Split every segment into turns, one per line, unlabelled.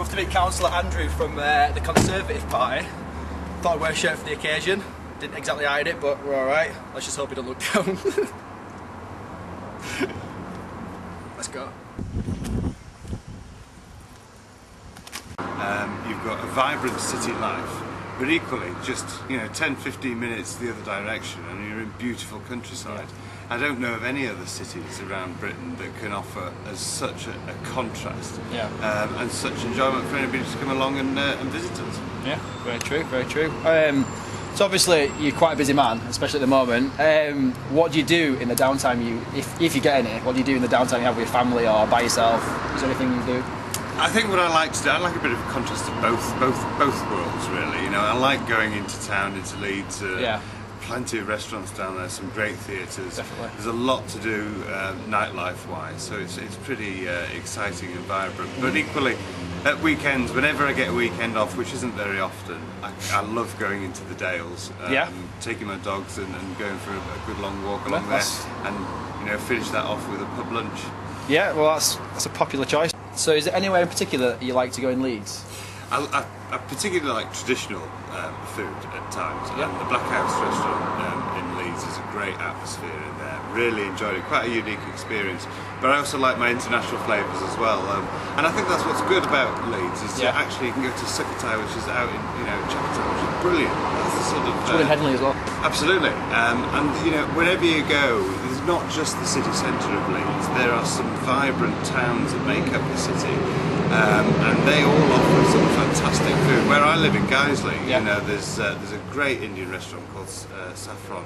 off to meet Councillor Andrew from the Conservative Party. Thought I'd wear a shirt for the occasion. Didn't exactly hide it, but we're alright. Let's just hope he doesn't look down. Let's go.
You've got a vibrant city life, but equally just 10-15 minutes the other direction and you're in beautiful countryside. I don't know of any other cities around Britain that can offer as such a contrast and such enjoyment for anybody to come along and visit us.
Yeah, very true, very true. So obviously you're quite a busy man, especially at the moment. What do you do in the downtime if you get any, what do you do in the downtime you have with your family or by yourself? Is there anything you do?
I think what I like to do, I like a bit of a contrast of both worlds really. I like going into town, into Leeds. Plenty of restaurants down there, some great theatres.
Definitely.
There's a lot to do nightlife wise, so it's pretty exciting and vibrant. But equally, at weekends, whenever I get a weekend off, which isn't very often, I love going into the Dales, taking my dogs and going for a good long walk along there, and finish that off with a pub lunch. Yeah,
well that's a popular choice. So is there anywhere in particular that you like to go in Leeds?
I particularly like traditional food at times, and the Black House restaurant in Leeds is a great atmosphere in there. Really enjoyed it, quite a unique experience. But I also like my international flavours as well, and I think that's what's good about Leeds is that actually you can go to Sukhothai, which is out in Chapeltown, which is brilliant. That's the sort of
in Headingley as well.
Absolutely, and wherever you go, there's not just the city centre of Leeds. There are some vibrant towns that make up the city. And they all offer some fantastic food. Where I live in Guiseley, there's a great Indian restaurant called Saffron.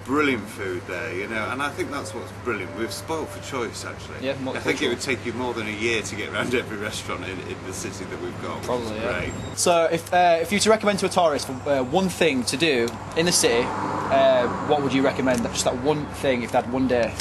Brilliant food there, and I think that's what's brilliant. We've spoilt for choice, actually. I think it would take you more than a year to get around every restaurant in the city that we've got.
Probably,
great.
So, if you were to recommend to a tourist one thing to do in the city, what would you recommend? Just that one thing, if they had one day.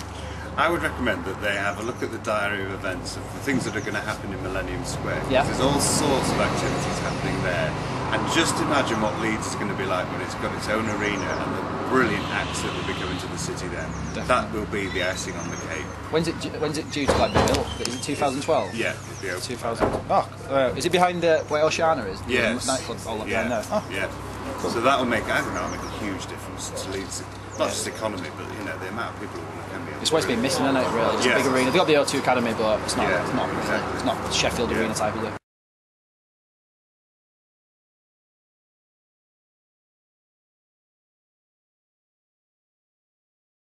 I would recommend that they have a look at the diary of events of the things that are going to happen in Millennium Square. There's all sorts of activities happening there, and just imagine what Leeds is going to be like when it's got its own arena and the brilliant acts that will be coming to the city then. Definitely. That will be the icing on the cake.
When's it due to be built? Is it 2012?
Yeah, it'll be open.
2000. Is it behind where Oceana is?
Yes.
Nightclub all up down there.
Yeah. Cool. So I think that'll make a huge difference to Leeds. Not just economy, but the amount of people who want to come here.
It's what's been missing, isn't it? Really, just a big arena. They've got the O2 Academy, but it's not. It's not Sheffield Arena type, is it?